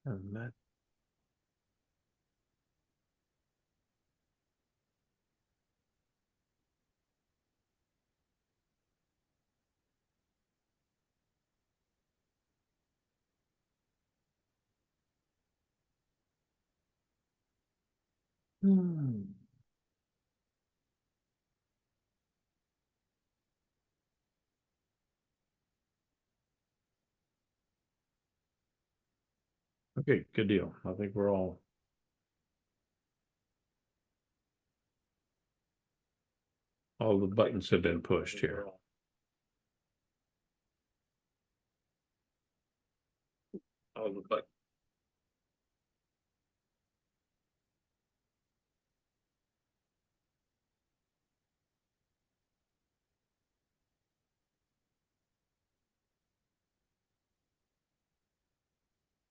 And that, Okay, good deal. I think we're all the buttons have been pushed here. All the buttons.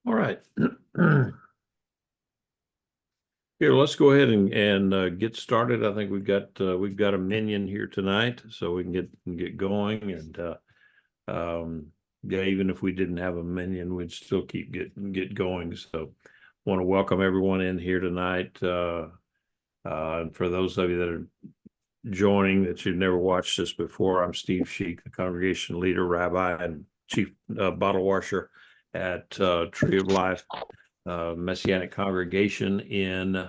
All right. Here, let's go ahead and get started. I think we've got a minion here tonight, so we can get going. And yeah, even if we didn't have a minion, we'd still get going. So, want to welcome everyone in here tonight. And for those of you that are joining that you've never watched this before, I'm Steve Sheik, the congregation leader, rabbi, and chief bottle washer at Tree of Life Messianic congregation in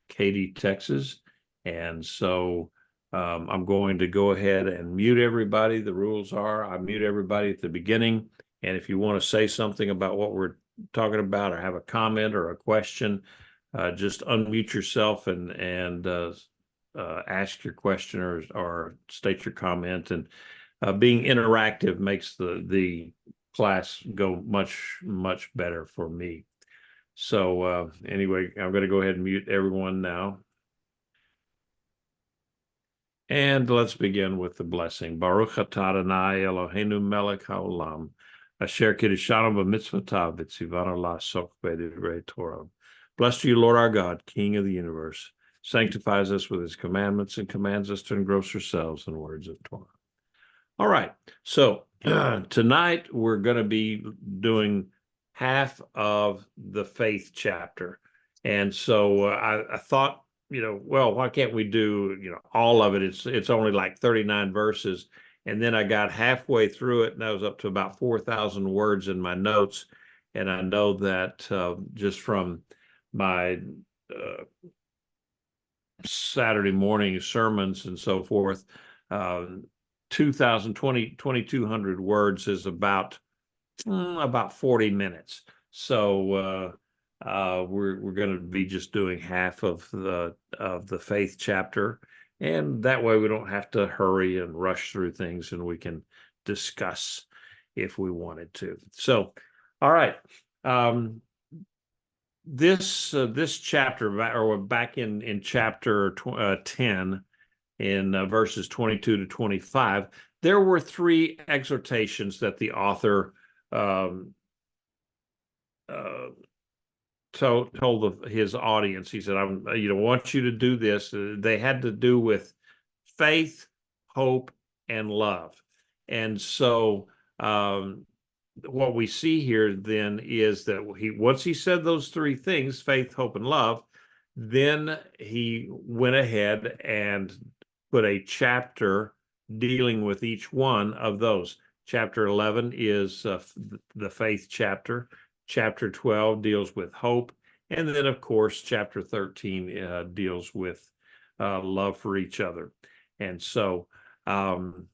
Katy, Texas. And so I'm going to go ahead and mute everybody. The rules are I mute everybody at the beginning. And if you want to say something about what we're talking about or have a comment or a question, just unmute yourself and ask your question or state your comment. And being interactive makes the class go much better for me. So anyway, I'm going to go ahead and mute everyone now. And let's begin with the blessing. Baruch atah Adonai Eloheinu melech haolam, asher kiddushanu b'mitzvotav v'tzivanu la'asok b'divrei Torah. Blessed are you, Lord our God, King of the universe, sanctifies us with his commandments and commands us to engross ourselves in words of Torah. All right, so tonight we're going to be doing half of the faith chapter. And so I thought, well, why can't we do, all of it? It's only like 39 verses. And then I got halfway through it and I was up to about 4,000 words in my notes. And I know that just from my Saturday morning sermons and so forth, 2,200 words is about 40 minutes. So we're going to be just doing half of the faith chapter, and that way we don't have to hurry and rush through things, and we can discuss if we wanted to. So, all right. This chapter, or back in chapter 10, in verses 22 to 25, there were three exhortations that the author told his audience. He said, "I want you to do this." They had to do with faith, hope, and love. And so what we see here then is that once he said those three things, faith, hope, and love, then he went ahead and put a chapter dealing with each one of those. Chapter 11 is the faith chapter. Chapter 12 deals with hope. And then, of course, chapter 13 deals with love for each other. And so in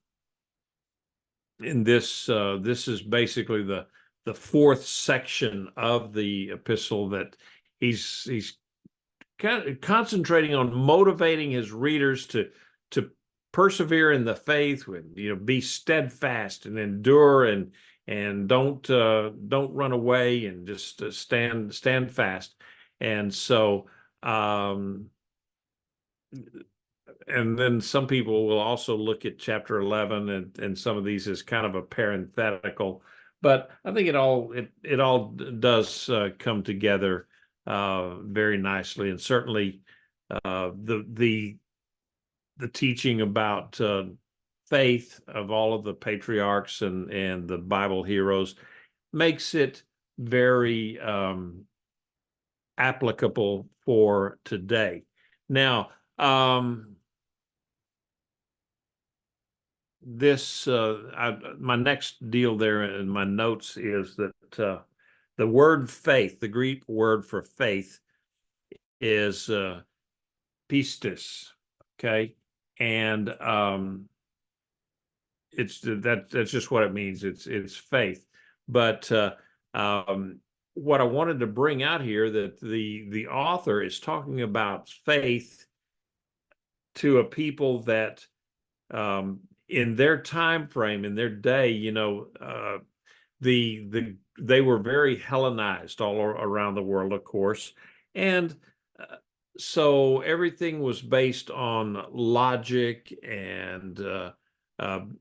this is basically the fourth section of the epistle that he's kind of concentrating on motivating his readers to persevere in the faith, be steadfast and endure and don't run away, and just stand fast. And so and then some people will also look at chapter 11 and some of these as kind of a parenthetical, but I think it all does come together very nicely. And certainly the teaching about faith of all of the patriarchs and the Bible heroes makes it very applicable for today. Now, my next deal there in my notes is that the word faith, the Greek word for faith, is pistis, okay, and that's just what it means. It's faith, but what I wanted to bring out here, that the author is talking about faith to a people that in their time frame, in their day, they were very Hellenized all around the world, of course, and so everything was based on logic and kind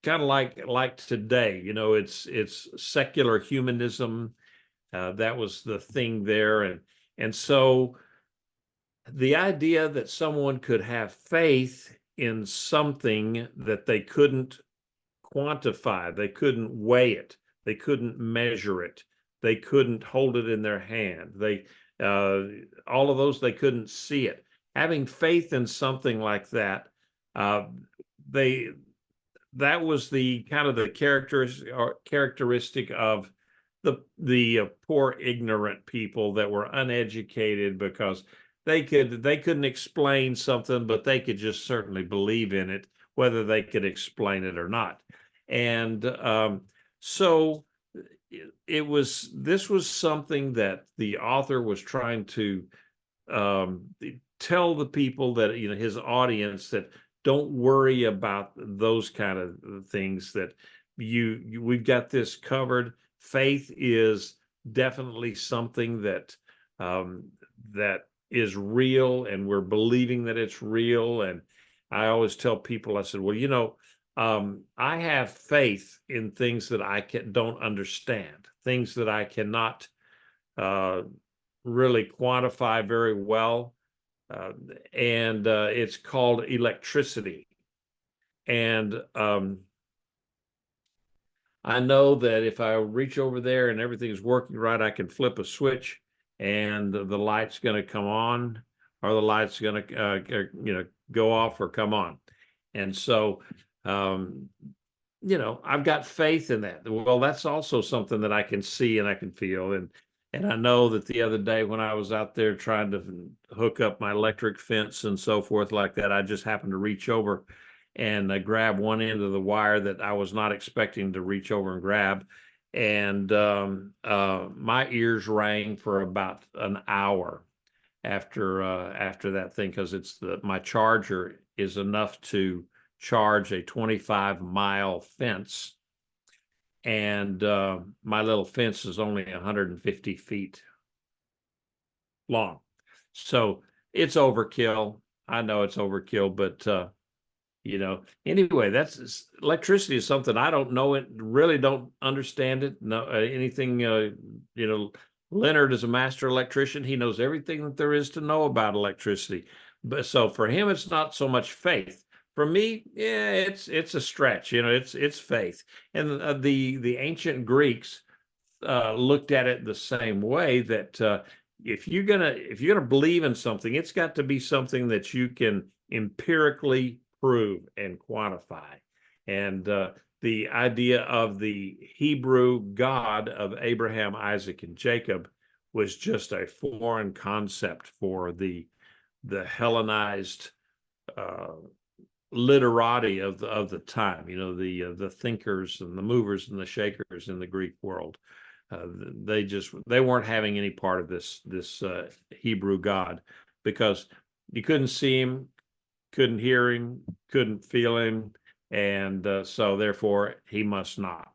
of like today. It's secular humanism. That was the thing there, and so the idea that someone could have faith in something that they couldn't quantify, they couldn't weigh it, they couldn't measure it, they couldn't hold it in their hand, all of those, they couldn't see it. Having faith in something like that, that was the kind of the characteristic of the poor ignorant people that were uneducated, because they couldn't explain something, but they could just certainly believe in it, whether they could explain it or not. And so this was something that the author was trying to tell the people, that his audience, that don't worry about those kind of things, that we've got this covered. Faith is definitely something that is real, and we're believing that it's real. And I always tell people, I said, well, I have faith in things that I don't understand, things that I cannot really quantify very well. And it's called electricity. And I know that if I reach over there and everything's working right, I can flip a switch and the light's going to come on, or the light's going to go off or come on. And so I've got faith in that. Well, that's also something that I can see and I can feel. And I know that the other day when I was out there trying to hook up my electric fence and so forth like that, I just happened to reach over and grab one end of the wire that I was not expecting to reach over and grab. And my ears rang for about an hour after that thing, because my charger is enough to charge a 25-mile fence. And my little fence is only 150 feet long. So it's overkill. I know it's overkill, but anyway, electricity is something I don't know it, really don't understand it. No, anything, Leonard is a master electrician. He knows everything that there is to know about electricity. But so for him, it's not so much faith. For me, yeah, it's a stretch. It's faith. And the ancient Greeks looked at it the same way, that if you're gonna believe in something, it's got to be something that you can empirically prove and quantify. And the idea of the Hebrew God of Abraham, Isaac, and Jacob was just a foreign concept for the Hellenized literati of the time. The thinkers and the movers and the shakers in the Greek world. They weren't having any part of this Hebrew God, because you couldn't see him, couldn't hear him, couldn't feel him, and so therefore he must not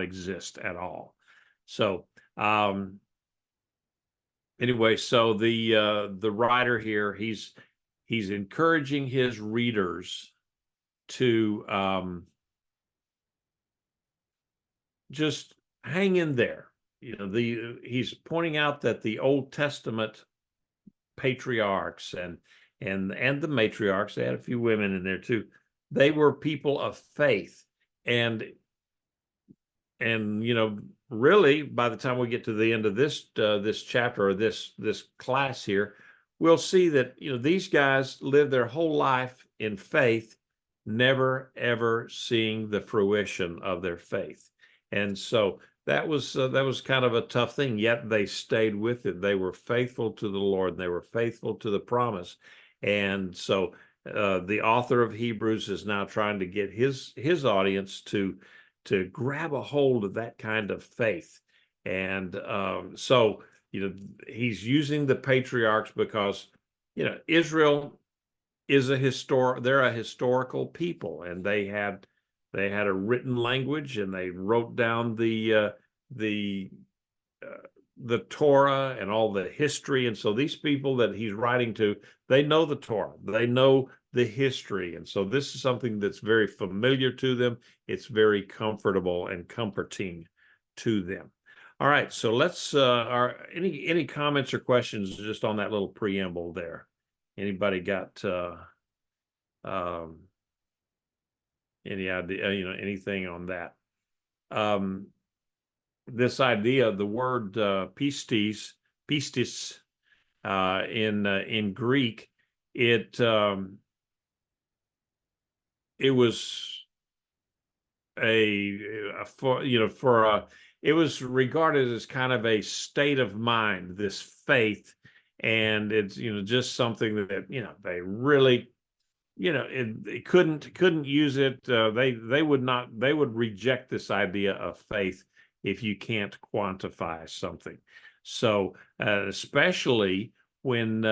exist at all. So anyway, so the writer here, he's encouraging his readers to just hang in there. He's pointing out that the Old Testament patriarchs and the matriarchs, they had a few women in there too, they were people of faith, and really, by the time we get to the end of this chapter or this class here, we'll see that these guys live their whole life in faith, never ever seeing the fruition of their faith. And so that was kind of a tough thing, yet they stayed with it. They were faithful to the Lord, and they were faithful to the promise. And so the author of Hebrews is now trying to get his audience to grab a hold of that kind of faith. And so he's using the patriarchs because Israel is they're a historical people, and they had a written language, and they wrote down the Torah and all the history. And so these people that he's writing to, they know the Torah, they know the history. And so this is something that's very familiar to them. It's very comfortable and comforting to them. All right, so let's any comments or questions just on that little preamble there? Anybody got any idea, anything on that? This idea, the word pistis in Greek, it was it was regarded as kind of a state of mind, this faith, and it's just something that they really it couldn't use it. They would reject this idea of faith if you can't quantify something. So especially when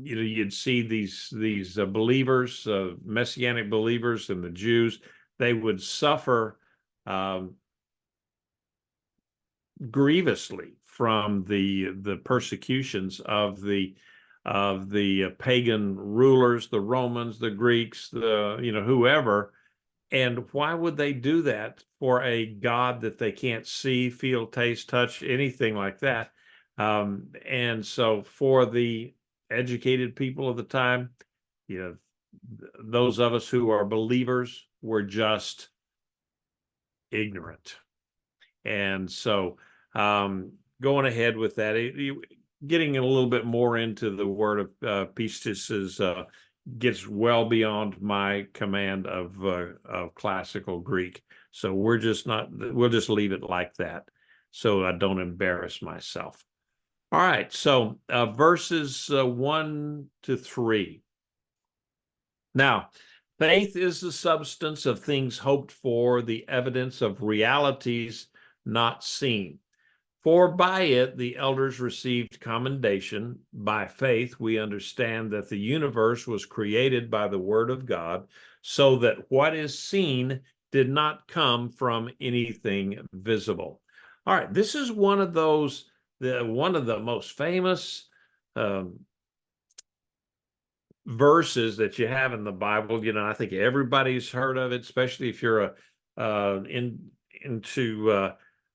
you'd see these believers, Messianic believers, and the Jews, they would suffer grievously from the persecutions of the pagan rulers, the Romans, the Greeks, whoever. And why would they do that for a God that they can't see, feel, taste, touch, anything like that? And so for the educated people of the time, those of us who are believers were just ignorant. And so going ahead with that, getting a little bit more into the word of pistis gets well beyond my command of classical Greek. So we'll just leave it like that, so I don't embarrass myself. All right, so verses 1 to 3. Now, faith is the substance of things hoped for, the evidence of realities not seen. For by it the elders received commendation. By faith we understand that the universe was created by the word of God, so that what is seen did not come from anything visible. All right, this is one of the most famous verses that you have in the Bible. I think everybody's heard of it, especially if you're into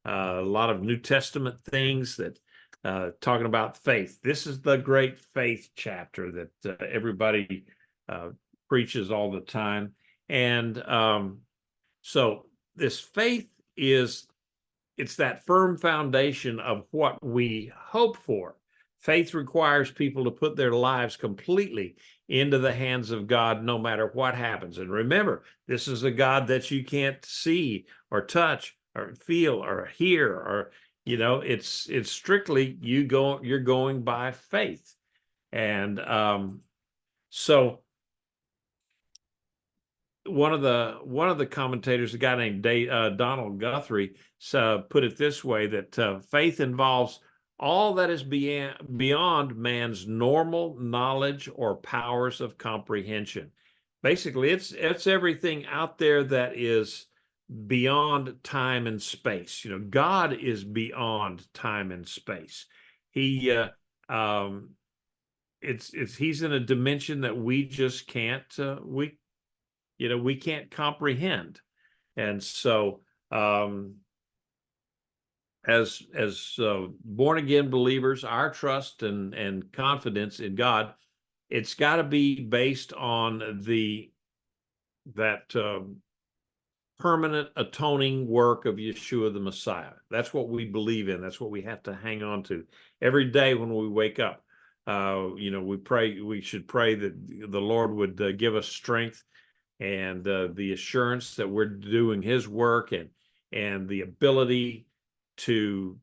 a lot of New Testament things that talking about faith. This is the great faith chapter that everybody preaches all the time. And so this faith it's that firm foundation of what we hope for. Faith requires people to put their lives completely into the hands of God, no matter what happens. And remember, this is a God that you can't see or touch or feel or hear, or it's strictly you're going by faith. And so one of the commentators, a guy named Donald Guthrie, put it this way, that faith involves all that is beyond man's normal knowledge or powers of comprehension. Basically, it's everything out there that is beyond time and space. God is beyond time and space. He's in a dimension that we just can't we can't comprehend. And so as born again believers, our trust and confidence in God, it's got to be based on that permanent atoning work of Yeshua the Messiah. That's what we believe in. That's what we have to hang on to every day when we wake up. We should pray that the Lord would give us strength and the assurance that we're doing his work, and the ability to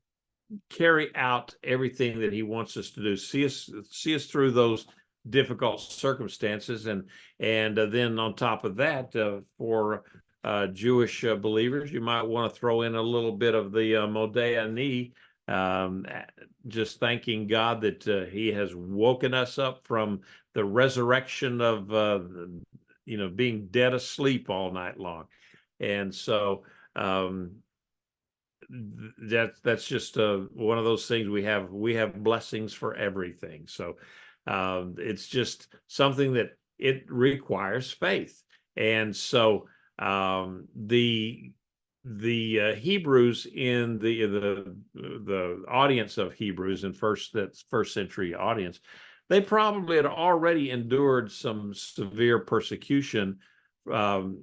carry out everything that he wants us to do. See us through those difficult circumstances, and then on top of that, for Jewish believers, you might want to throw in a little bit of the Modeh Ani, just thanking God that he has woken us up from the resurrection of being dead asleep all night long. And so that's just one of those things. We have blessings for everything. So it's just something that it requires faith. And so the Hebrews in the audience of Hebrews in first century audience, they probably had already endured some severe persecution from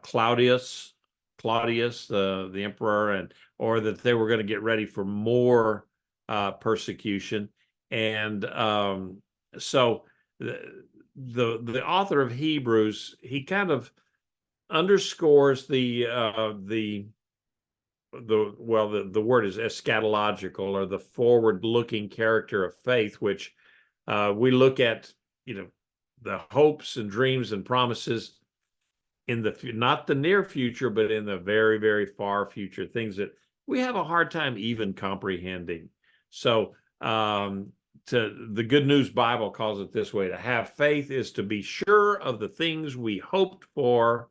Claudius, the emperor, or that they were going to get ready for more persecution. And so the author of Hebrews, he kind of underscores the word is eschatological, or the forward-looking character of faith, which we look at, the hopes and dreams and promises in not the near future, but in the very, very far future, things that we have a hard time even comprehending. So the Good News Bible calls it this way: to have faith is to be sure of the things we hoped for,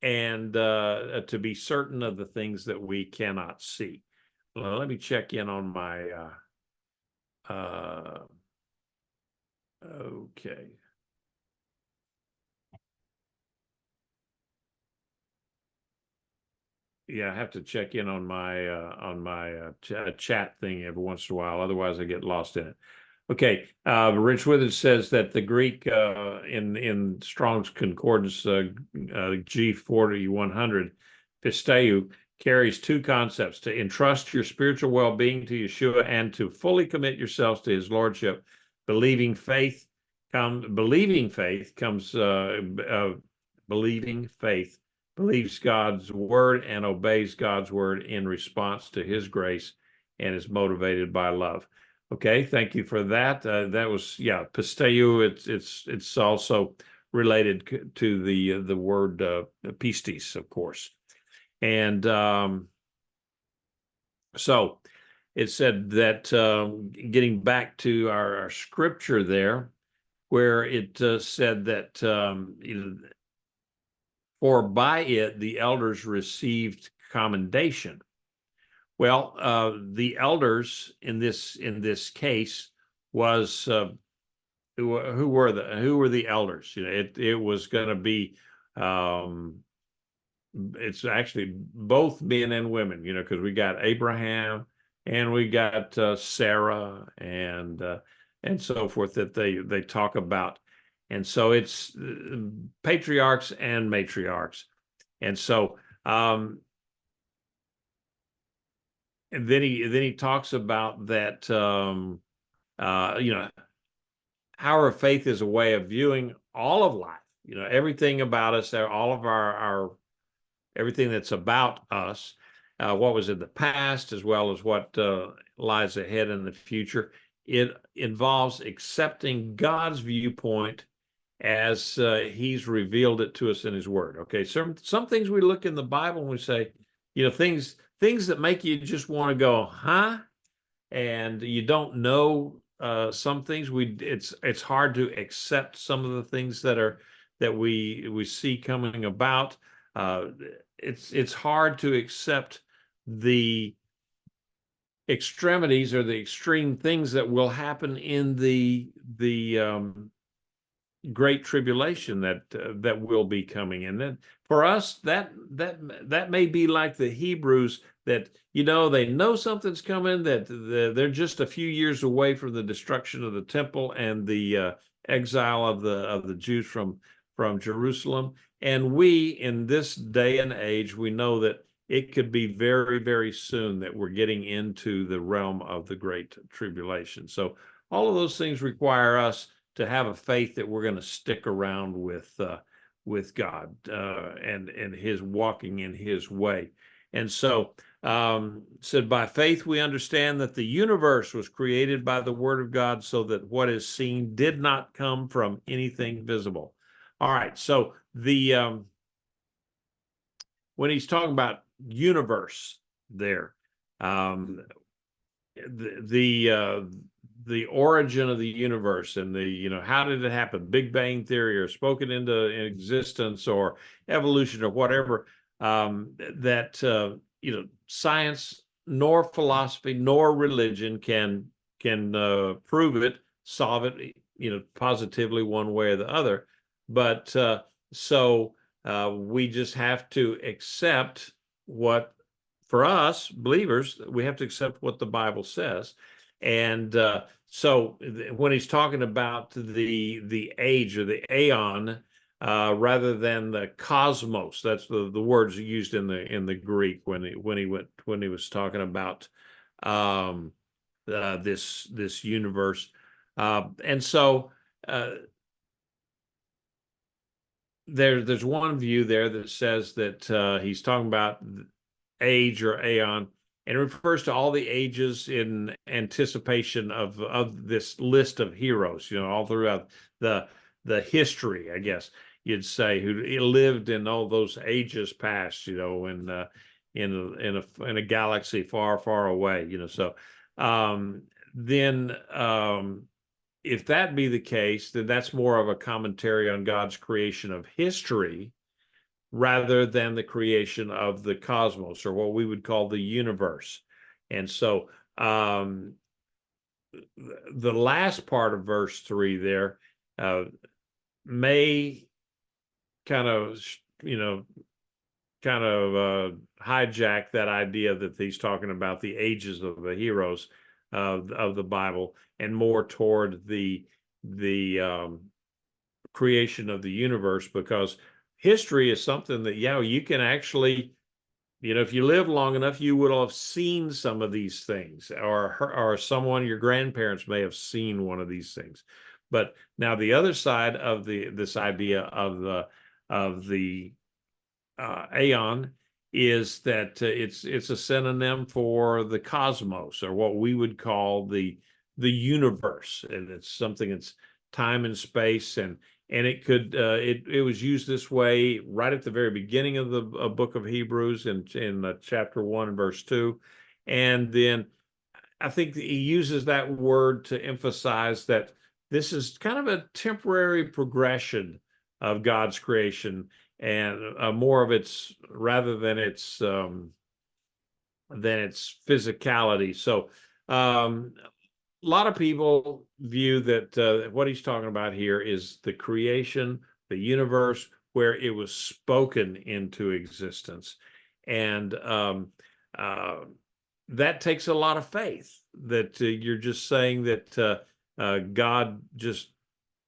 and to be certain of the things that we cannot see. Well, let me check in on my okay. Yeah, I have to check in on my chat thing every once in a while. Otherwise, I get lost in it. Okay, Rich Withers says that the Greek in Strong's Concordance G4100, pisteu, carries two concepts: to entrust your spiritual well-being to Yeshua and to fully commit yourselves to his lordship. Believing faith believes God's word and obeys God's word in response to his grace and is motivated by love. Okay, thank you for that. That was, pisteu. It's also related to the word pistis, of course. And so it said that, getting back to our scripture there, where it said that for by it the elders received commendation. Well, the elders in this case was who were the elders? It was going to be it's actually both men and women, because we got Abraham and we got Sarah and so forth that they talk about. And so it's patriarchs and matriarchs. And so and then he talks about that how our faith is a way of viewing all of life, everything about us, all of our everything that's about us, what was in the past as well as what lies ahead in the future. It involves accepting God's viewpoint as he's revealed it to us in his word. Okay, some things we look in the Bible and we say, things that make you just want to go, huh? And you don't know some things. It's hard to accept some of the things that we see coming about. It's hard to accept the extremities or the extreme things that will happen in the great tribulation that will be coming. And then for us, that may be like the Hebrews, that they know something's coming, that they're just a few years away from the destruction of the temple and the exile of the Jews from from Jerusalem. And we, in this day and age, we know that it could be very, very soon that we're getting into the realm of the Great Tribulation. So all of those things require us to have a faith that we're going to stick around with God and His walking in His way. And so said, by faith we understand that the universe was created by the word of God, so that what is seen did not come from anything visible. All right, so the when he's talking about universe there, the origin of the universe and how did it happen, Big Bang theory, or spoken into existence, or evolution, or whatever, that science nor philosophy nor religion can prove it, solve it, positively one way or the other. But so we just have to accept what, for us believers, we have to accept what the Bible says. And so when he's talking about the age, or the aeon, rather than the cosmos, that's the words used in the Greek when he was talking about this universe. And so there's one view there that says that he's talking about age, or aeon, and it refers to all the ages in anticipation of this list of heroes, all throughout the history, I guess you'd say, who lived in all those ages past, in a galaxy far, far away, So then if that be the case, then that's more of a commentary on God's creation of history, rather than the creation of the cosmos, or what we would call the universe. And so the last part of verse 3 there may kind of hijack that idea that he's talking about the ages of the heroes of the Bible, and more toward the creation of the universe, because history is something that, you can actually, if you live long enough, you would have seen some of these things, or someone, your grandparents may have seen one of these things. But now the other side of this idea of the aeon is that it's a synonym for the cosmos, or what we would call the universe, and it's something that's time and space, and it could it was used this way right at the very beginning of the book of Hebrews, in chapter 1 verse 2, and then I think he uses that word to emphasize that this is kind of a temporary progression of God's creation, and more of its, rather than its physicality. So a lot of people view that what he's talking about here is the creation, the universe, where it was spoken into existence. And that takes a lot of faith, that you're just saying that God just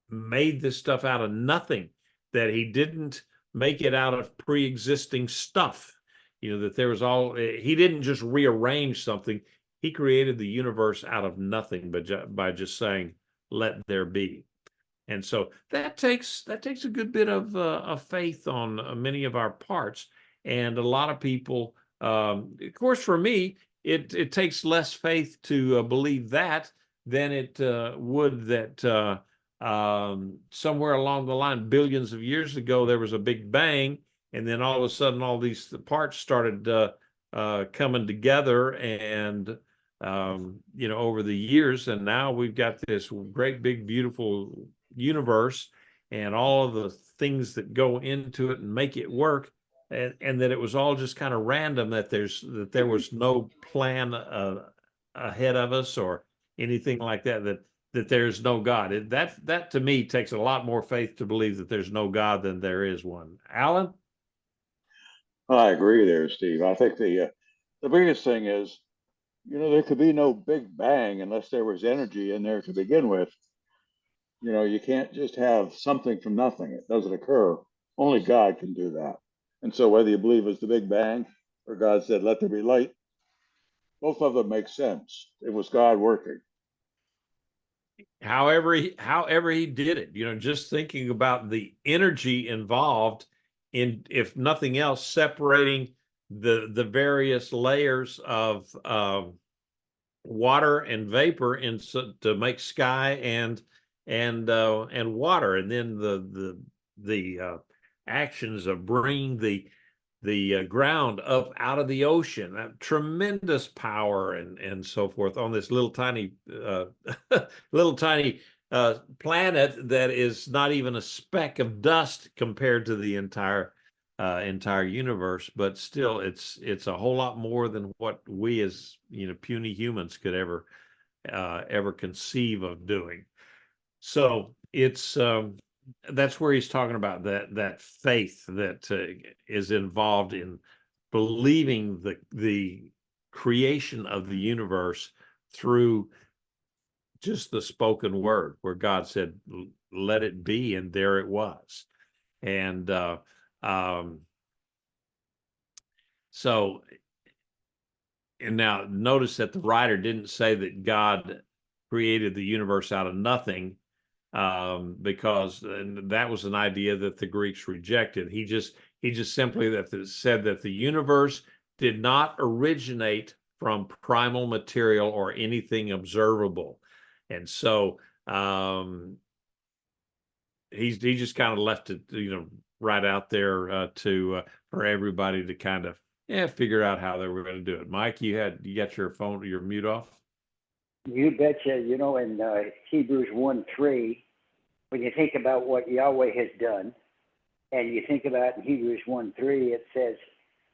made this stuff out of nothing, that he didn't make it out of pre-existing stuff, that there was he didn't just rearrange something. He created the universe out of nothing, but by just saying, let there be. And so that takes a good bit of faith on many of our parts. And a lot of people, of course, for me, it takes less faith to believe that than it would that somewhere along the line, billions of years ago, there was a big bang, and then all of a sudden, all these parts started coming together, and over the years, and now we've got this great big beautiful universe, and all of the things that go into it and make it work, and that it was all just kind of random, that there was no plan ahead of us or anything like that there's no God. That to me takes a lot more faith to believe that there's no God than there is one. Alan? I agree there, Steve. I think the biggest thing is, there could be no Big Bang unless there was energy in there to begin with. You can't just have something from nothing. It doesn't occur. Only God can do that. And so whether you believe it's the Big Bang or God said, let there be light, both of them make sense. It was God working. However he did it, just thinking about the energy involved in, if nothing else, separating the various layers of water and vapor to make sky and water, and then the actions of bringing the ground up out of the ocean, that tremendous power and so forth on this little tiny little tiny planet that is not even a speck of dust compared to the entire universe, but still it's a whole lot more than what we as puny humans could ever conceive of doing. So it's that's where he's talking about that faith that is involved in believing the creation of the universe through just the spoken word, where God said, let it be, and there it was. And so, and now notice that the writer didn't say that God created the universe out of nothing, because that was an idea that the Greeks rejected. He just simply said that the universe did not originate from primal material or anything observable. And so he just kind of left it, right out there for everybody to kind of figure out how they were going to do it. Mike, you got your mute off? You betcha. In Hebrews 1:3, when you think about what Yahweh has done, and you think about in Hebrews 1:3, it says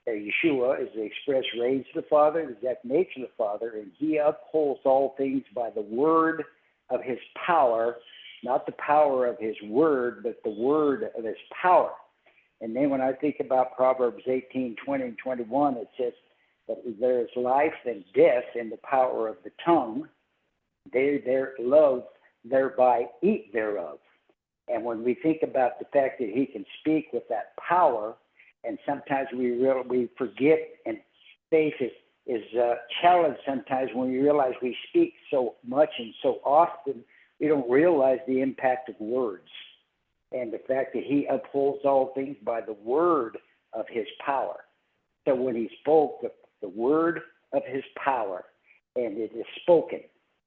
that Yeshua is the express raise of the Father, the exact nature of the Father, and he upholds all things by the word of his power, not the power of his word, but the word of his power. And then when I think about Proverbs 18:20 and 21, it says that there is life and death in the power of the tongue. Their love thereby eat thereof. And when we think about the fact that he can speak with that power, and sometimes we forget, and faith is challenged sometimes when we realize we speak so much and so often, we don't realize the impact of words. And the fact that he upholds all things by the word of his power. So when he spoke, the word of his power, and it is spoken.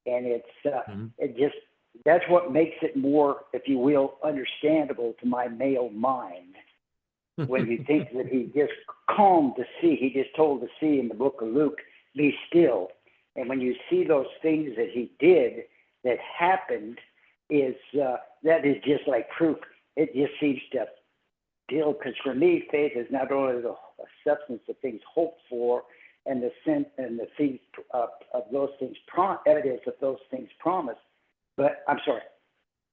And it's that's what makes it more, if you will, understandable to my male mind. When you think that he just calmed the sea, he just told the sea in the book of Luke, be still. And when you see those things that he did that happened, that is just like proof. It just seems to deal, because for me, faith is not only the substance of things hoped for, and the things of those things, evidence of those things promised. But I'm sorry,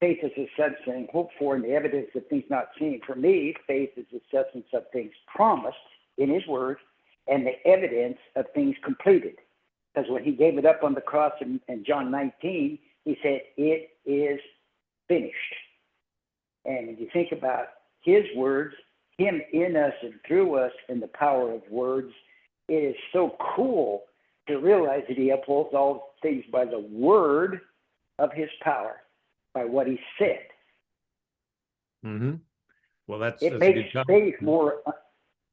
faith is the substance of things hoped for, and the evidence of things not seen. For me, faith is the substance of things promised in his word, and the evidence of things completed. Because when he gave it up on the cross in John 19, he said, it is finished. And if you think about his words, him in us and through us, and the power of words, it is so cool to realize that he upholds all things by the word of his power, by what he said. Mm-hmm. Well, it makes things more.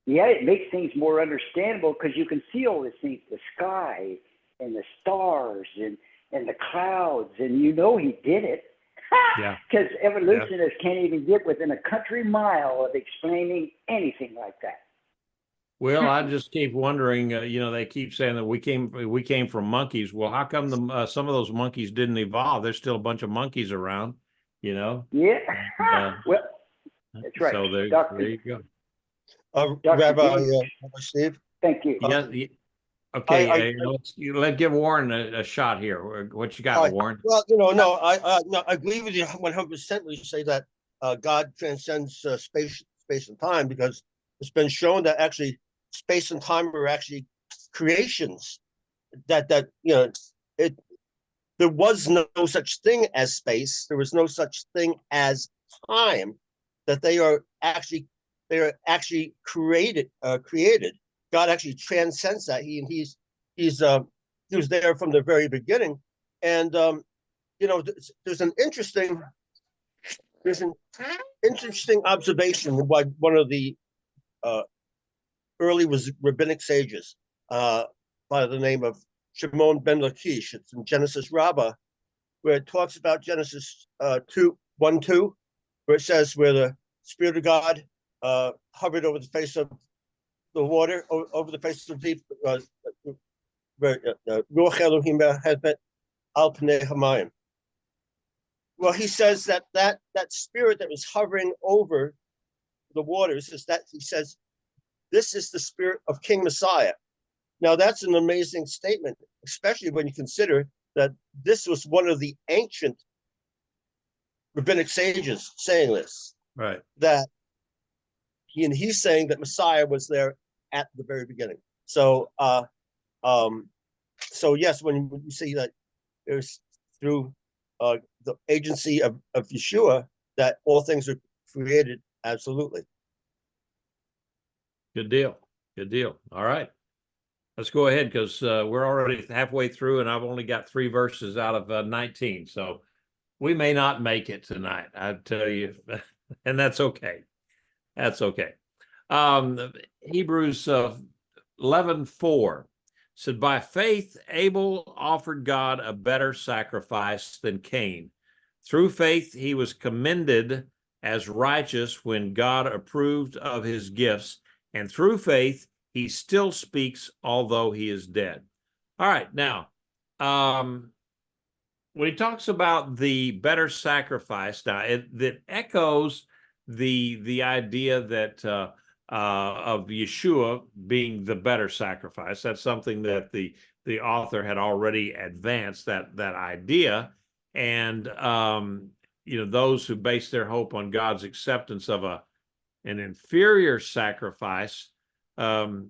It makes things more understandable, because you can see all these things, the sky and the stars and the clouds, and he did it. Because evolutionists can't even get within a country mile of explaining anything like that. Well, I just keep wondering. They keep saying that we came from monkeys. Well, how come some of those monkeys didn't evolve? There's still a bunch of monkeys around. Yeah. Well, that's right. So there you go. Rabbi Steve. Thank you. Yeah. Okay. Let's give Warren a shot here. What you got, Warren? Well, no, I agree with you 100% when you say that God transcends space and time, because it's been shown that actually space and time are actually creations. That there was no such thing as space. There was no such thing as time. That they are actually created. God actually transcends that. He was there from the very beginning, and there's an interesting observation by one of the early was rabbinic sages by the name of Shimon ben Lakish. It's in Genesis Rabbah, where it talks about Genesis 2:1-2, where it says where the Spirit of God hovered over the face of the water, over the face of the deep, Ruach Elohim al pnei hamayim. Well, he says that spirit that was hovering over the waters is that he says, this is the spirit of King Messiah. Now, that's an amazing statement, especially when you consider that this was one of the ancient rabbinic sages saying this. Right. That he's saying that Messiah was there at the very beginning. So, so yes, when you see that it was through the agency of Yeshua that all things are created, absolutely. Good deal. Good deal. All right. Let's go ahead because we're already halfway through and I've only got 3 verses out of 19. So we may not make it tonight, I tell you, and that's okay. That's okay. Hebrews 11:4 said, by faith, Abel offered God a better sacrifice than Cain. Through faith, he was commended as righteous when God approved of his gifts. And through faith, he still speaks, although he is dead. All right. Now, when he talks about the better sacrifice, now that echoes the idea that of Yeshua being the better sacrifice. That's something that the author had already advanced that idea, and those who base their hope on God's acceptance of an inferior sacrifice, such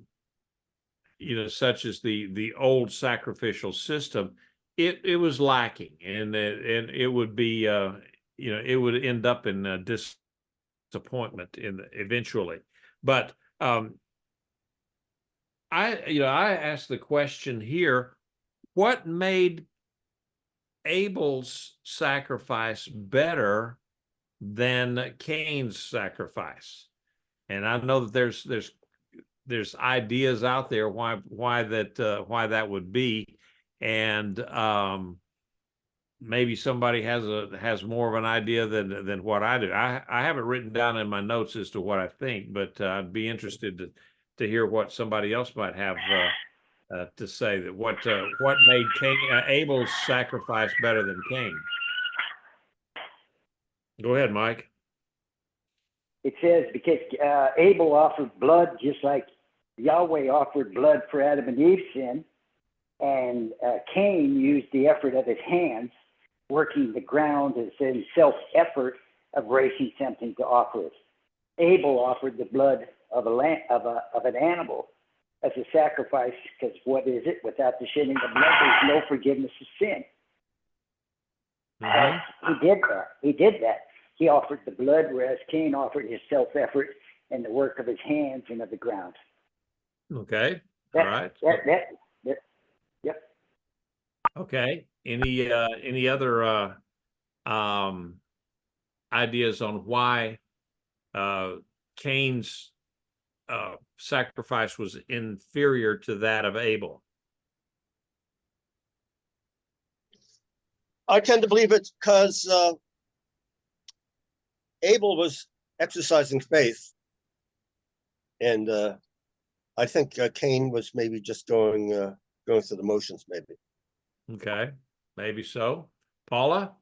as the old sacrificial system, it was lacking, and it would be it would end up in disappointment eventually. But I asked the question here: what made Abel's sacrifice better than Cain's sacrifice? And I know that there's ideas out there why that would be, and maybe somebody has more of an idea than what I do. I have it written down in my notes as to what I think, but I'd be interested to hear what somebody else might have to say. That what made Abel's sacrifice better than Cain. Go ahead, Mike. It says because Abel offered blood just like Yahweh offered blood for Adam and Eve's sin, and Cain used the effort of his hands, working the ground as in self-effort of raising something to offer it. Abel offered the blood of an animal as a sacrifice, because what is it? Without the shedding of blood, there's no forgiveness of sin. Mm-hmm. He did that. He offered the blood, whereas Cain offered his self-effort and the work of his hands and of the ground. Okay. All right. Yep. Okay. Any other ideas on why Cain's sacrifice was inferior to that of Abel? I tend to believe it's because Abel was exercising faith, and I think Cain was maybe just going through the motions, maybe. Okay, maybe so. Paula?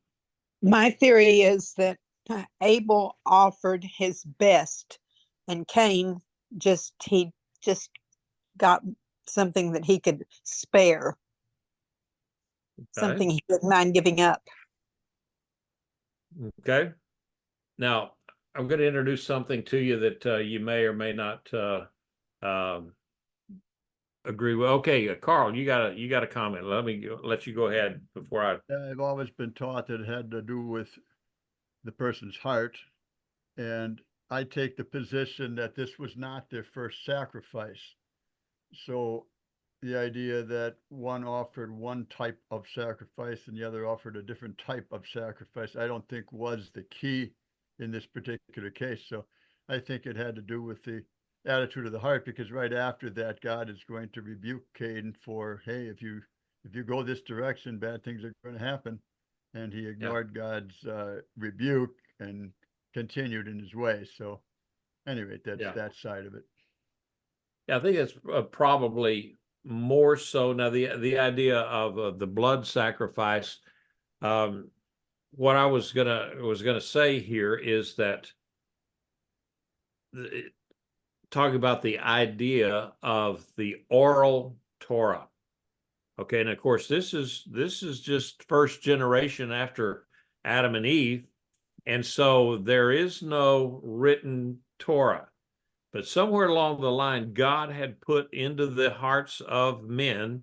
My theory is that Abel offered his best, and Cain just got something that he could spare, something he didn't mind giving up. Okay. Now, I'm going to introduce something to you that you may or may not agree with. Okay, Carl, you got a comment. Let you go ahead before I. I've always been taught that it had to do with the person's heart. And I take the position that this was not their first sacrifice. So the idea that one offered one type of sacrifice and the other offered a different type of sacrifice, I don't think was the key in this particular case. So I think it had to do with the attitude of the heart, because right after that, God is going to rebuke Cain for, hey, if you go this direction, bad things are going to happen. And he ignored God's rebuke and continued in his way. So anyway, that's that side of it. Yeah, I think it's probably more so now the idea of the blood sacrifice. What I was gonna say here is that talk about the idea of the oral Torah. Okay, and of course this is just first generation after Adam and Eve, and so there is no written Torah. But somewhere along the line, God had put into the hearts of men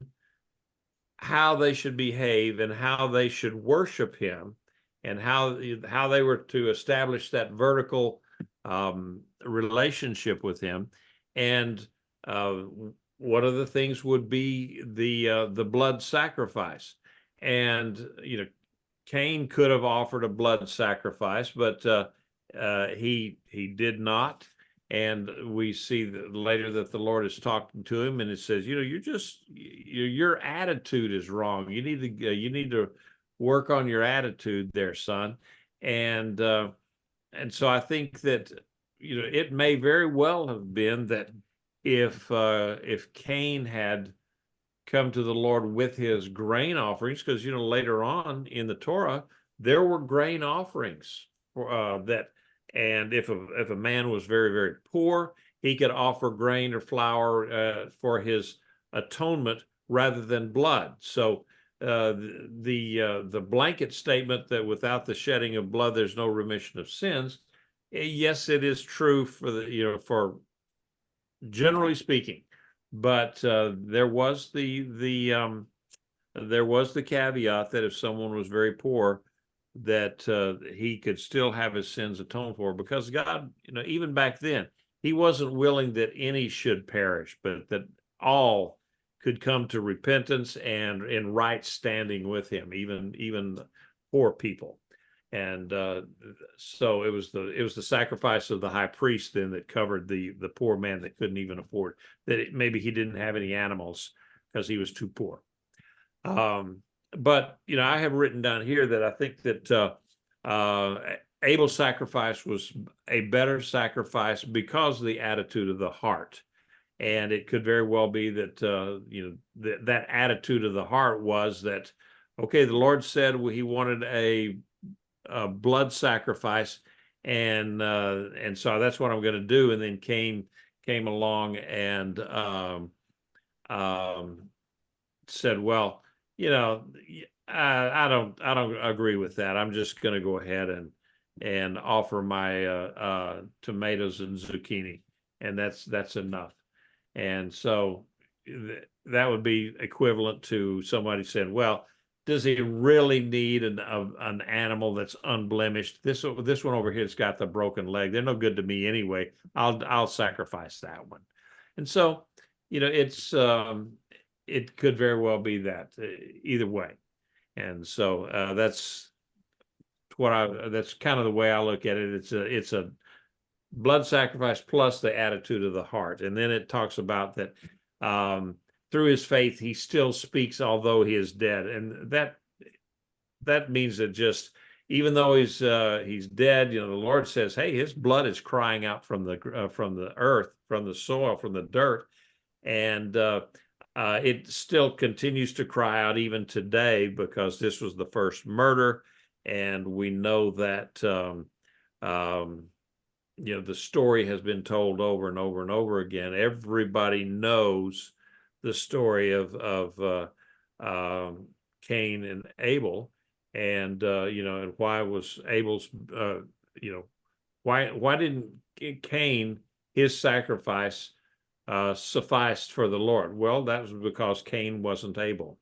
how they should behave and how they should worship him, and how they were to establish that vertical relationship with him. And one of the things would be the blood sacrifice. And Cain could have offered a blood sacrifice, but he did not. And we see that later that the Lord is talking to him, and it says, your attitude is wrong. You need to work on your attitude there, son. And so I think that it may very well have been that if Cain had come to the Lord with his grain offerings, because later on in the Torah there were grain offerings that. And if a man was very, very poor, he could offer grain or flour for his atonement rather than blood. So the blanket statement that without the shedding of blood there's no remission of sins, yes, it is true for generally speaking, but there was the caveat that if someone was very poor, that he could still have his sins atoned for, because God, even back then, he wasn't willing that any should perish, but that all could come to repentance and in right standing with him, even poor people. And so it was the sacrifice of the high priest then that covered the poor man that couldn't even afford, that maybe he didn't have any animals because he was too poor. But I have written down here that I think that Abel's sacrifice was a better sacrifice because of the attitude of the heart, and it could very well be that that attitude of the heart was that, okay, the Lord said he wanted a blood sacrifice, and so that's what I'm going to do. And then Cain came along and said, well, I don't agree with that. I'm just going to go ahead and offer my tomatoes and zucchini, and that's enough. And so that would be equivalent to somebody saying, well, does he really need an animal that's unblemished? This one over here's got the broken leg. They're no good to me anyway. I'll sacrifice that one. And so it's it could very well be that either way. And so that's kind of the way I look at it. It's a blood sacrifice plus the attitude of the heart. And then it talks about that through his faith he still speaks although he is dead. And that means that just even though he's dead, the Lord says, hey, his blood is crying out from the earth, from the soil, from the dirt. And it still continues to cry out even today, because this was the first murder. And we know that, the story has been told over and over and over again. Everybody knows the story of Cain and Abel, and, and why was Abel's, why didn't Cain, his sacrifice sufficed for the Lord. Well, that was because Cain wasn't able.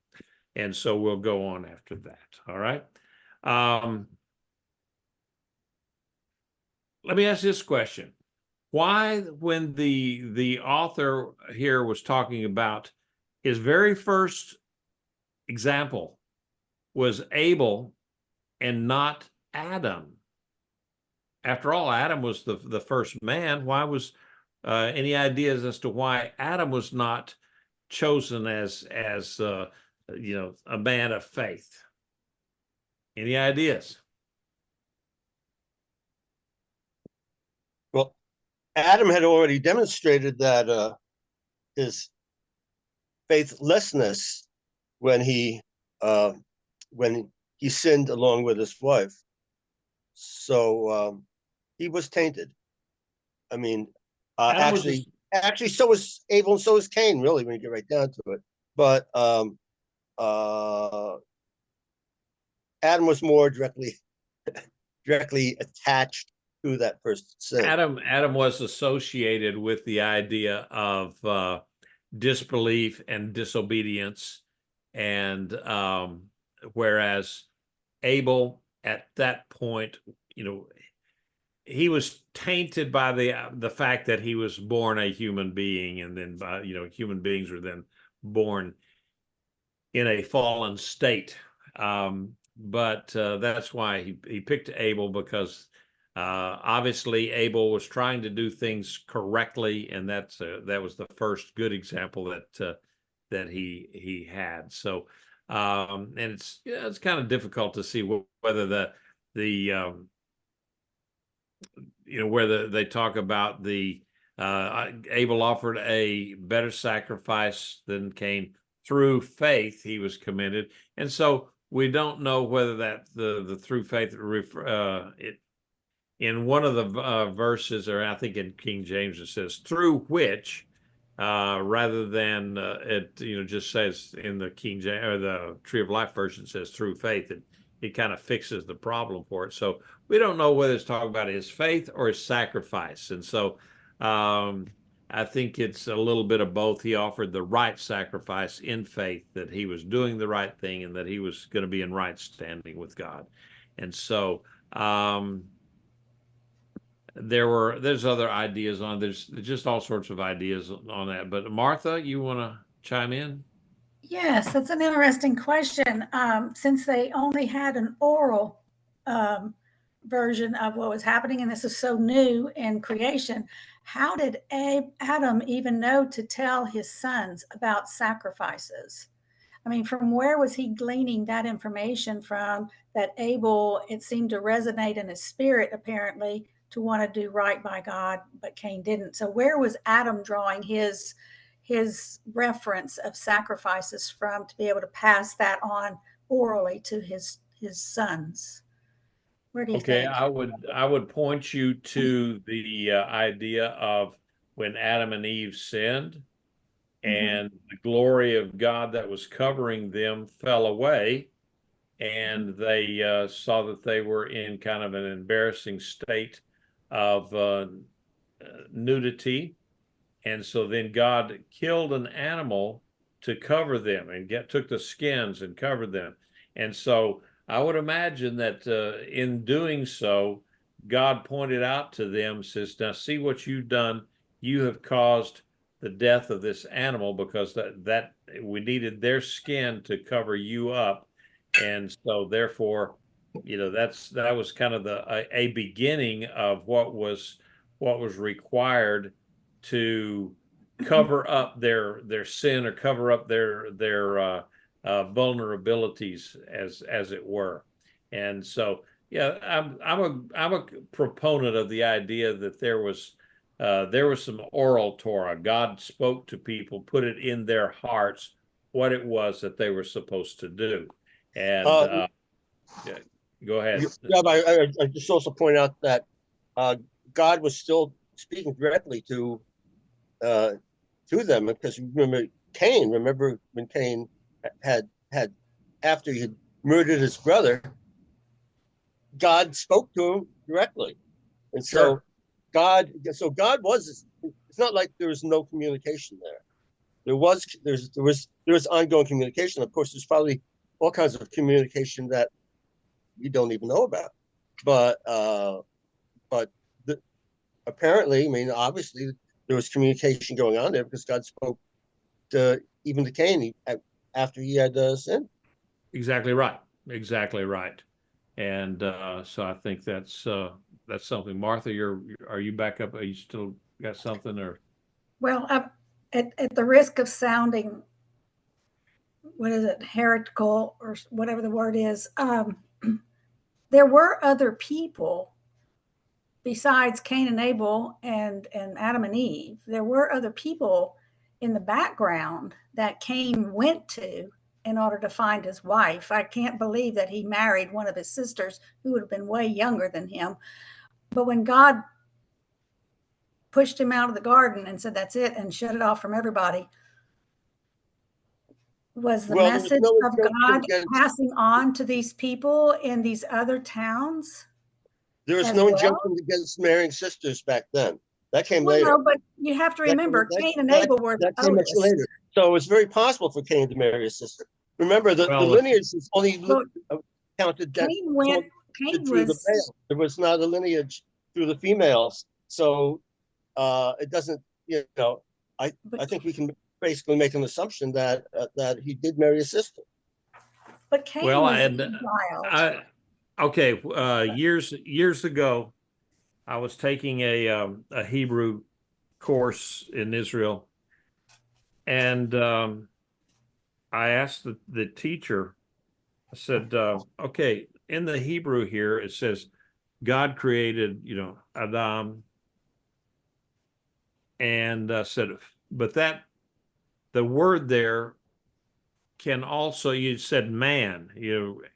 And so we'll go on after that. All right. Let me ask this question. Why, when the author here was talking about his very first example was Abel and not Adam? After all, Adam was the first man. Why was any ideas as to why Adam was not chosen as a man of faith? Any ideas? Well, Adam had already demonstrated that his faithlessness when he sinned along with his wife. So he was tainted. I mean, actually, so was Abel and so was Cain, really, when you get right down to it. But Adam was more directly attached to that first sin. Adam was associated with the idea of disbelief and disobedience, and whereas Abel at that point, he was tainted by the fact that he was born a human being, and then human beings were then born in a fallen state. But that's why he picked Abel, because obviously Abel was trying to do things correctly, and that was the first good example that he had. So and it's kind of difficult to see whether where they talk about Abel offered a better sacrifice than Cain. Through faith he was commended, and so we don't know whether that the through faith in one of the verses, or I think in King James it says through which, rather than it just says in the King James or the Tree of Life version says through faith. It kind of fixes the problem for it. So we don't know whether it's talking about his faith or his sacrifice. And so I think it's a little bit of both. He offered the right sacrifice in faith that he was doing the right thing and that he was going to be in right standing with God. And so there's other ideas there's just all sorts of ideas on that. But Martha, you want to chime in? Yes, that's an interesting question. Since they only had an oral version of what was happening, and this is so new in creation, how did Adam even know to tell his sons about sacrifices? I mean, from where was he gleaning that information from, that Abel, it seemed to resonate in his spirit, apparently, to want to do right by God, but Cain didn't. So where was Adam drawing his reference of sacrifices from to be able to pass that on orally to his sons? Where do you think? I would point you to the idea of when Adam and Eve sinned, and the glory of God that was covering them fell away, and they saw that they were in kind of an embarrassing state of nudity. And so then God killed an animal to cover them and took the skins and covered them. And so I would imagine that in doing so, God pointed out to them, says, now see what you've done. You have caused the death of this animal, because that we needed their skin to cover you up. And so therefore, that was kind of a beginning of what was required to cover up their sin, or cover up their vulnerabilities, as it were. And so, yeah, I'm a proponent of the idea that there was some oral Torah. God spoke to people, put it in their hearts what it was that they were supposed to do. And yeah, go ahead. Yeah, but I just also point out that God was still speaking directly to them, because remember when Cain had after he had murdered his brother, God spoke to him directly, and so God was it's not like there was no communication there. There was ongoing communication. Of course, there's probably all kinds of communication that we don't even know about. But apparently, I mean, obviously, there was communication going on there because God spoke to even to Cain after he had sinned. Exactly right. Exactly right. And so I think that's something. Martha, are you back up? Are you still got something or? Well, at the risk of sounding, what is it, heretical or whatever the word is, there were other people besides Cain and Abel and Adam and Eve. There were other people in the background that Cain went to in order to find his wife. I can't believe that he married one of his sisters who would have been way younger than him. But when God pushed him out of the garden and said, that's it, and shut it off from everybody, was the Well, there was message no of injunction God against passing on to these people in these other towns there was as no well? injunction against marrying sisters back then. That came Well, later. no, but you have to remember, Cain and Abel were the That came much oldest. later. So it was very possible for Cain to marry his sister. Remember, the Well, lineage is only Well, counted that Cain went, Cain through the was, male. There was not a lineage through the females. So it doesn't, I but, think we can basically make an assumption that that he did marry a sister. but Cain well, was and exiled. okay, years ago, I was taking a Hebrew course in Israel, and I asked the teacher. I said, "Okay, in the Hebrew here it says God created, Adam, and said, but that the word there can also, you said man,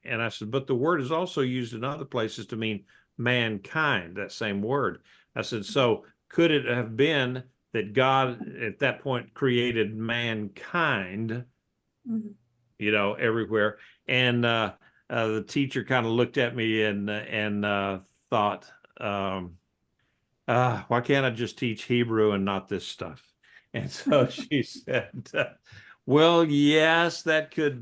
and I said, but the word is also used in other places to mean mankind, that same word. I said, so could it have been that God at that point created mankind, Mhm. everywhere?" And the teacher kind of looked at me and thought, why can't I just teach Hebrew and not this stuff? And so she said, well, yes, that could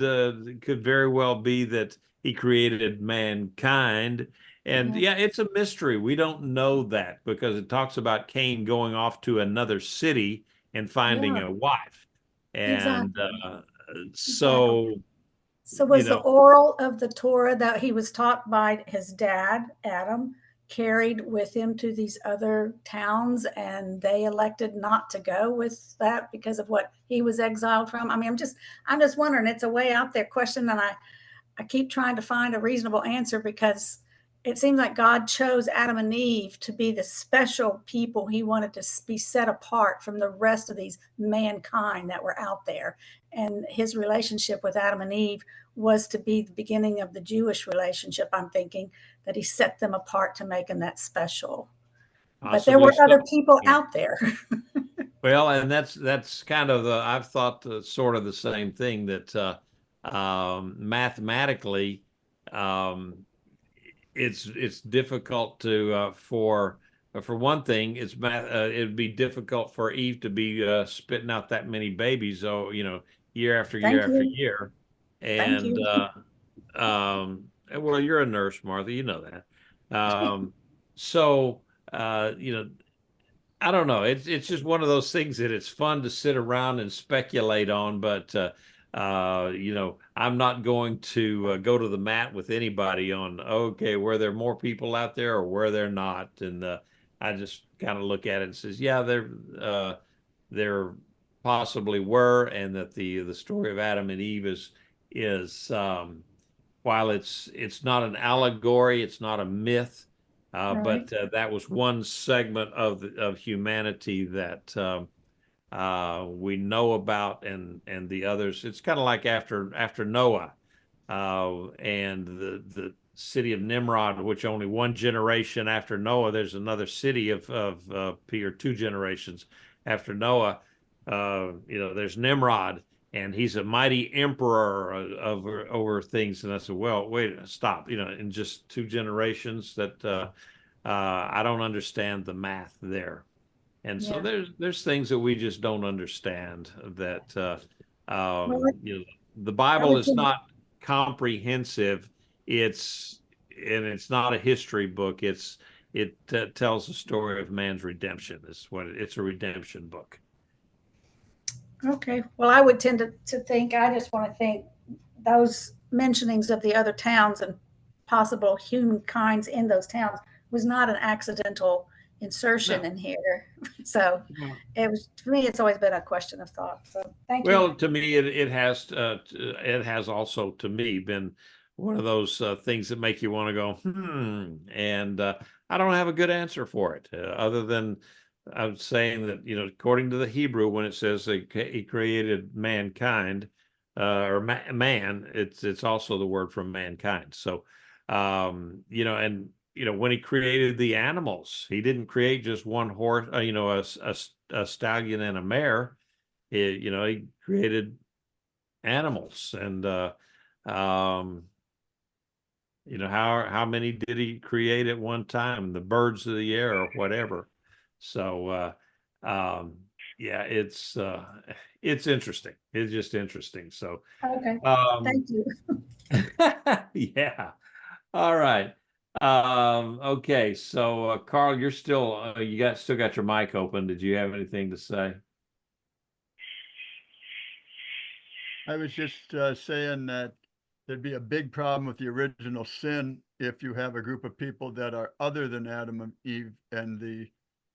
very well be that he created mankind. And Yeah. yeah, it's a mystery. We don't know that because it talks about Cain going off to another city and finding Yeah, a wife. And exactly. Exactly. so, So you was the know, oral of the Torah that he was taught by his dad, Adam, carried with him to these other towns and they elected not to go with that because of what he was exiled from? I mean, I'm just wondering, it's a way out there question, and I keep trying to find a reasonable answer because it seems like God chose Adam and Eve to be the special people he wanted to be set apart from the rest of these mankind that were out there. And his relationship with Adam and Eve was to be the beginning of the Jewish relationship, I'm thinking, that he set them apart to make them that special. But there possibly were so. other people Yeah. out there. Well, and that's kind of I've thought sort of the same thing that mathematically it's difficult to for one thing it's it'd be difficult for Eve to be spitting out that many babies, so year after year Thank after you. year, Thank and you. well, you're a nurse, Martha, you know that. So I don't know. It's just one of those things that it's fun to sit around and speculate on, but I'm not going to go to the mat with anybody on, okay, were there more people out there or were there not? And I just kind of look at it and says, yeah, there possibly were, and that the story of Adam and Eve is while it's not an allegory, it's not a myth. Right. But that was one segment of humanity that we know about, and the others. It's kind of like after Noah and the city of Nimrod, which only one generation after Noah, there's another city of or two generations after Noah. There's Nimrod, and he's a mighty emperor over things. And I said, well, wait, stop. In just two generations, that I don't understand the math there. And so Yeah. there's things that we just don't understand that Well, you know, the I Bible would is think, not comprehensive. It's not a history book. It tells the story of man's redemption. It's a redemption book. okay. Well, I would tend to think, I just want to think those mentionings of the other towns and possible humankinds in those towns was not an accidental insertion No. in here. So No. it was, for me, it's always been a question of thought. So thank you. Well, to me, it has also to me been one of those things that make you want to go, and I don't have a good answer for it, other than I'm saying that, according to the Hebrew, when it says he created mankind, or man, it's also the word from mankind. So, and when he created the animals, he didn't create just one horse, a stallion and a mare. He created animals, and how many did he create at one time? The birds of the air or whatever. So yeah, it's interesting. It's just interesting. So Okay. um Thank you. yeah. All right. Okay, so Carl, you're still still got your mic open. Did you have anything to say? I was just saying that there'd be a big problem with the original sin if you have a group of people that are other than Adam and Eve, and the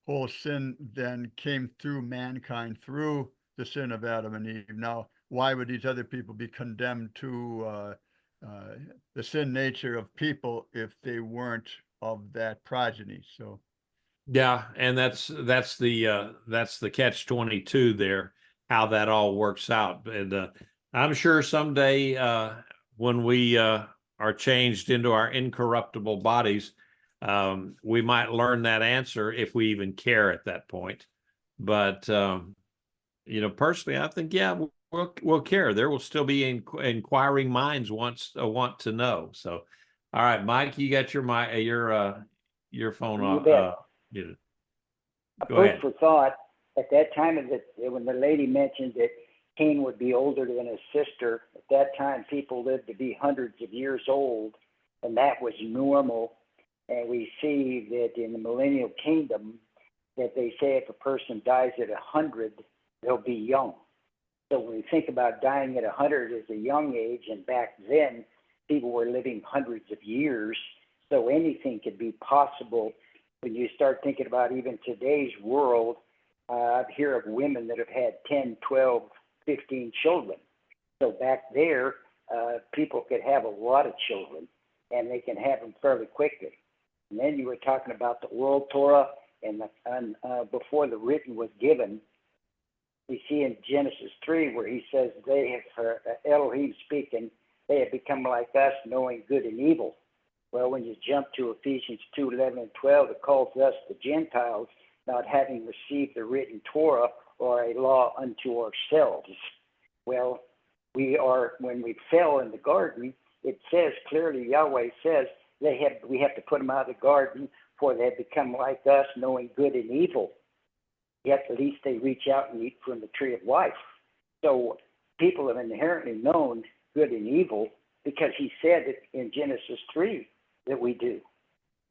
whole sin then came through mankind through the sin of Adam and Eve. Now, why would these other people be condemned to the sin nature of people if they weren't of that progeny? So Yeah, and that's the catch-22 there, how that all works out. And I'm sure someday when we are changed into our incorruptible bodies, we might learn that answer if we even care at that point. But personally, I think, yeah, we'll care. There will still be inquiring minds want to know. So, all right, Mike, you got your phone You on. bet. Yeah. A Go food ahead. for thought. At that time, when the lady mentioned that Cain would be older than his sister, at that time people lived to be hundreds of years old, and that was normal. And we see that in the millennial kingdom, that they say if a person dies at 100, they'll be young. So when we think about dying at 100 as a young age, and back then people were living hundreds of years, so anything could be possible. When you start thinking about even today's world, I hear of women that have had 10, 12, 15 children. So back there, people could have a lot of children, and they can have them fairly quickly. And then you were talking about the oral Torah, and before the written was given, we see in Genesis 3 where he says they have, Elohim speaking, they have become like us, knowing good and evil. Well, when you jump to Ephesians 2:11 and 12, it calls us the Gentiles, not having received the written Torah or a law unto ourselves. Well, when we fell in the garden, it says clearly, Yahweh says, we have to put them out of the garden, for they have become like us, knowing good and evil. Yet at least they reach out and eat from the tree of life. So people have inherently known good and evil, because he said it in Genesis 3 that we do.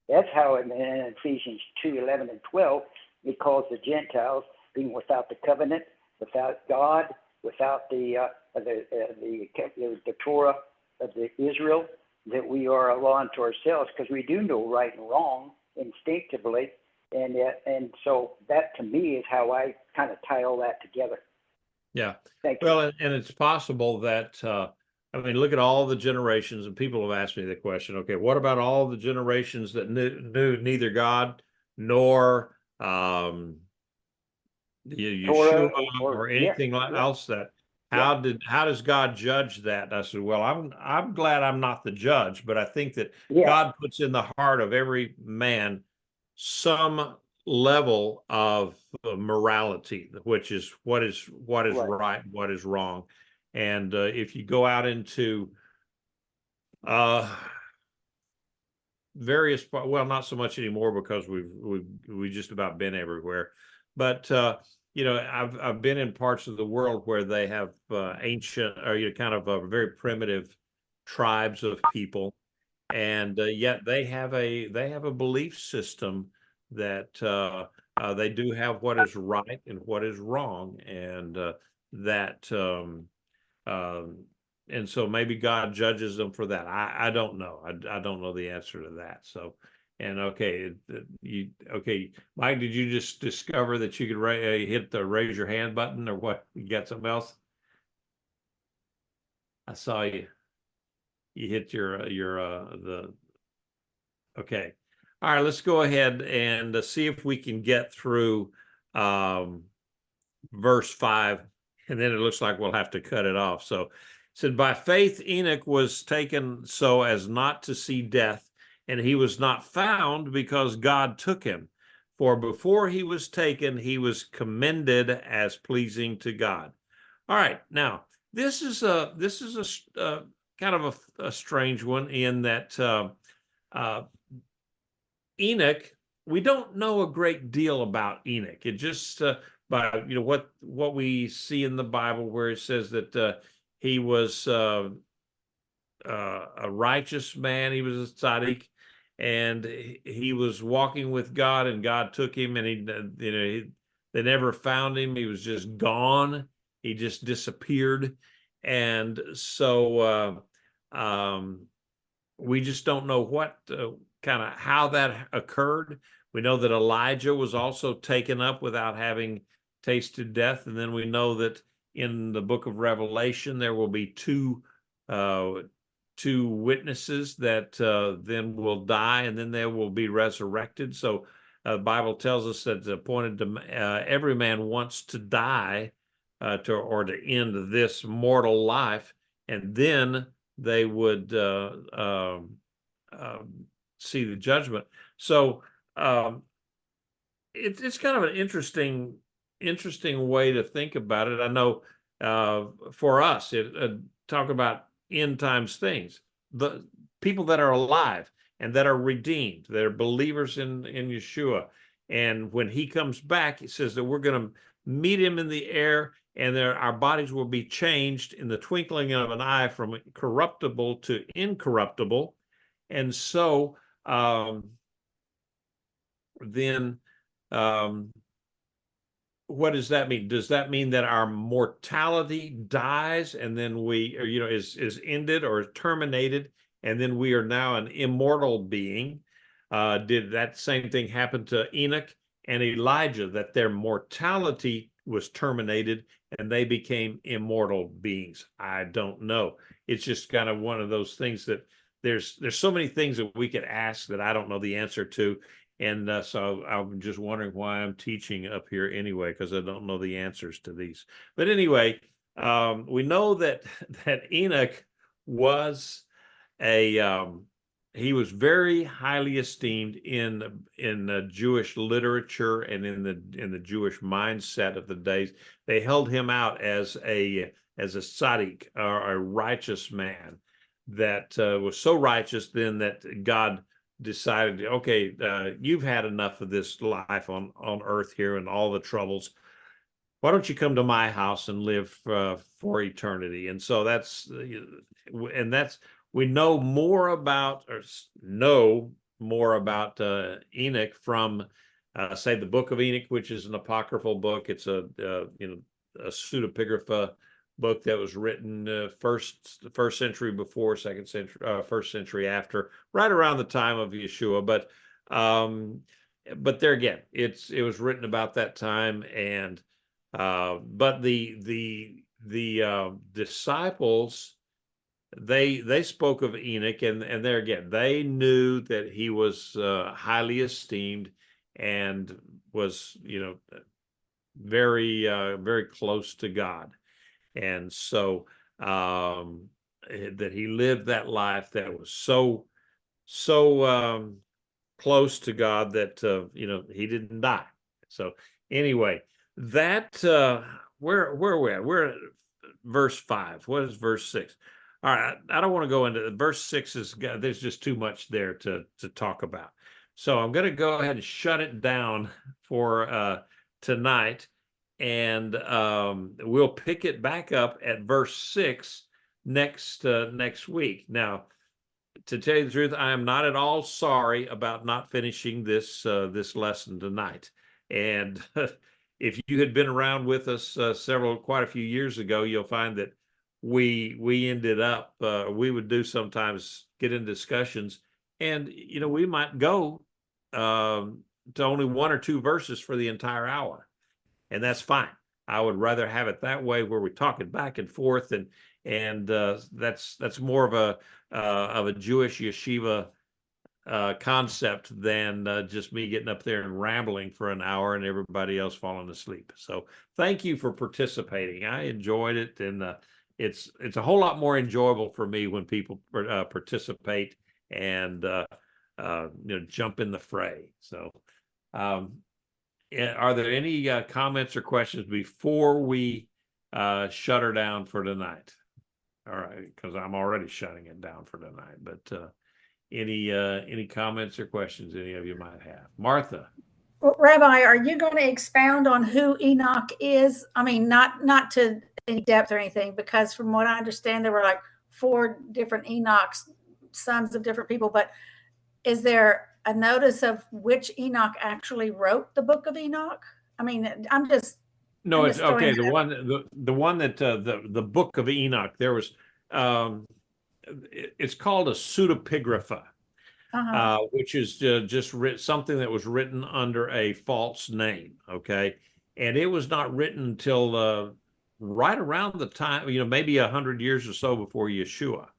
That's how in Ephesians 2:11 and 12, he calls the Gentiles being without the covenant, without God, without the Torah of the Israel, that we are a law unto ourselves, because we do know right and wrong instinctively. And so that, to me, is how I kind of tie all that together. Yeah. Thank you. Well, and it's possible that look at all the generations, and people have asked me the question, okay, what about all the generations that knew neither God nor Yeshua or anything else? That how does God judge that? And I said, well, I'm glad I'm not the judge, but I think that God puts in the heart of every man some level of morality, which is what is right, what is wrong. And if you go out into various, well, not so much anymore, because we've just about been everywhere, But you know, I've been in parts of the world where they have ancient, or you know, kind of very primitive tribes of people, and yet they have a belief system that they do have what is right and what is wrong, and that um, and so maybe God judges them for that. I don't know. I don't know the answer to that. So, and okay, okay, Mike, did you just discover that you could hit the raise your hand button, or what? You got something else? I saw you. You hit your the okay. All right, let's go ahead and see if we can get through verse 5, and then it looks like we'll have to cut it off. So it said, by faith Enoch was taken so as not to see death, and he was not found because God took him. For before he was taken, he was commended as pleasing to God. All right, now this is a kind of a strange one in that Enoch, we don't know a great deal about Enoch. It just by you know what we see in the Bible, where it says that he was a righteous man, he was a tzaddik, and he was walking with God, and God took him, and they never found him. He was just gone. He just disappeared, and so we just don't know what kind of how that occurred. We know that Elijah was also taken up without having tasted death, and then we know that in the book of Revelation there will be two witnesses that then will die, and then they will be resurrected. So the Bible tells us that it's appointed to every man wants to die to end this mortal life, and then they would see the judgment. So it's kind of an interesting way to think about it. I know for us, talk about end times things, the people that are alive and that are redeemed, that are believers in Yeshua. And when he comes back, he says that we're going to meet him in the air, and our bodies will be changed in the twinkling of an eye from corruptible to incorruptible. And so then what does that mean? Does that mean that our mortality dies and then we, or, you know, is ended or terminated, and then we are now an immortal being? Did that same thing happen to Enoch and Elijah, that their mortality was terminated and they became immortal beings? I don't know. It's just kind of one of those things that there's so many things that we could ask that I don't know the answer to. And so I'm just wondering why I'm teaching up here anyway, because I don't know the answers to these. But anyway, we know that Enoch was he was very highly esteemed in Jewish literature and in the Jewish mindset of the days. They held him out as a tzaddik, or a righteous man that was so righteous then that God decided, okay, you've had enough of this life on earth here and all the troubles. Why don't you come to my house and live for eternity? And so we know more about Enoch from say the book of Enoch, which is an apocryphal book. It's a pseudepigrapha book that was written first century before, second century, first century after, right around the time of Yeshua. But there again, it was written about that time, and but the disciples, they spoke of Enoch, and there again, they knew that he was highly esteemed and was, you know, very very close to God. And so that he lived that life that was so close to God that you know, he didn't die. So anyway, that where are we at? We're at verse 5. What is verse 6? All right, I don't want to go into verse 6. There's just too much there to talk about. So I'm going to go ahead and shut it down for tonight, and we'll pick it back up at verse 6 next week. Now, to tell you the truth, I am not at all sorry about not finishing this lesson tonight. And if you had been around with us quite a few years ago, you'll find that we ended up we would do sometimes get in discussions, and we might go to only 1 or 2 verses for the entire hour, and that's fine. I would rather have it that way, where we're talking back and forth, and that's more of a Jewish yeshiva concept than just me getting up there and rambling for an hour and everybody else falling asleep. So thank you for participating. I enjoyed it, and it's a whole lot more enjoyable for me when people participate and jump in the fray. So are there any comments or questions before we shut her down for tonight? All right, because I'm already shutting it down for tonight. But any comments or questions any of you might have? Martha. Well, Rabbi, are you going to expound on who Enoch is? I mean, not to any depth or anything, because from what I understand, there were like 4 different Enochs, sons of different people. But is there a notice of which Enoch actually wrote the book of Enoch? I mean, No, it's okay. The one that the book of Enoch, there was it's called a pseudepigrapha, which is just something that was written under a false name. Okay, and it was not written until right around the time, maybe 100 years or so before Yeshua.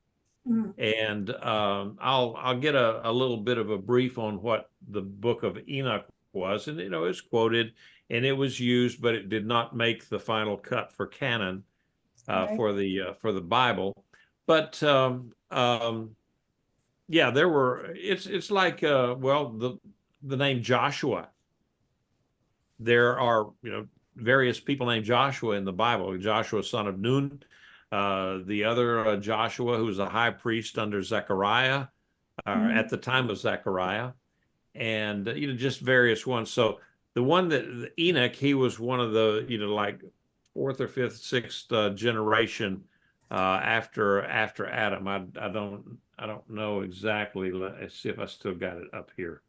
And I'll get a little bit of a brief on what the book of Enoch was, and it's quoted and it was used, but it did not make the final cut for canon for the Bible. But yeah, there were. It's like the name Joshua. There are various people named Joshua in the Bible. Joshua, son of Nun. The other Joshua, who was a high priest under Zechariah, at the time of Zechariah, and just various ones. So the one that Enoch, he was one of the like 4th or 5th, 6th generation after Adam. I don't know exactly. Let's see if I still got it up here.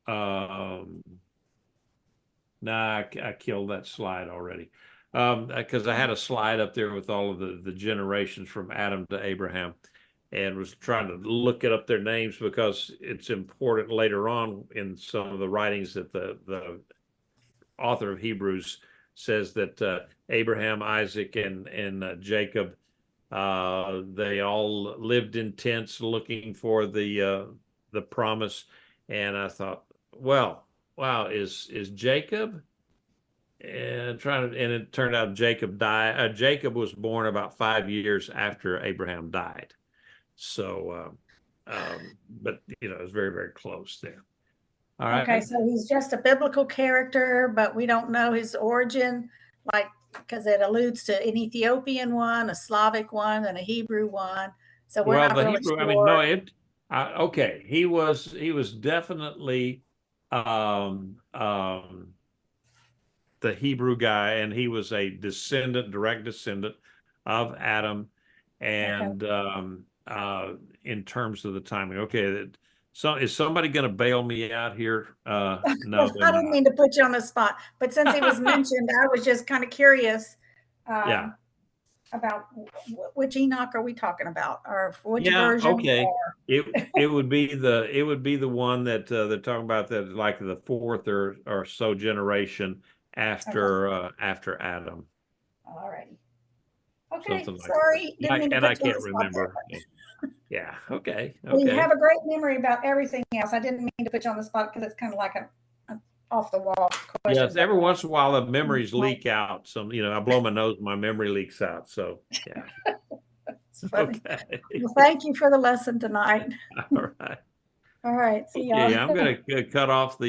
Nah, I killed that slide already. Because I had a slide up there with all of the generations from Adam to Abraham, and was trying to look it up their names, because it's important later on in some of the writings that the author of Hebrews says that Abraham, Isaac, and Jacob, they all lived in tents looking for the promise. And I thought, well, wow, is Jacob? And it turned out Jacob died. Jacob was born about 5 years after Abraham died. So, but it was very, very close there. All right. Okay, so he's just a biblical character, but we don't know his origin, because it alludes to an Ethiopian one, a Slavic one, and a Hebrew one. So we're not really Hebrew, sure. I mean, no, okay. He was definitely the Hebrew guy, and he was a direct descendant of Adam. And in terms of the timing, okay, so is somebody going to bail me out here? No, I didn't mean to put you on the spot, but since he was mentioned, I was just kind of curious about which Enoch are we talking about, or which version? Okay. It would be the one that they're talking about, that like the 4th or so generation after Adam. All righty. Okay. Something like Sorry, that. didn't mean to And I put you on can't the spot remember. there. Yeah. Okay. Well, you Okay. have a great memory about everything else. I didn't mean to put you on the spot, because it's kind of like an off the wall question. Yes. Every once in a while, the memories leak out. I blow my nose, my memory leaks out. So yeah. It's funny. Okay. Well, thank you for the lesson tonight. All right. All right. See y'all. Yeah, I'm going to cut off the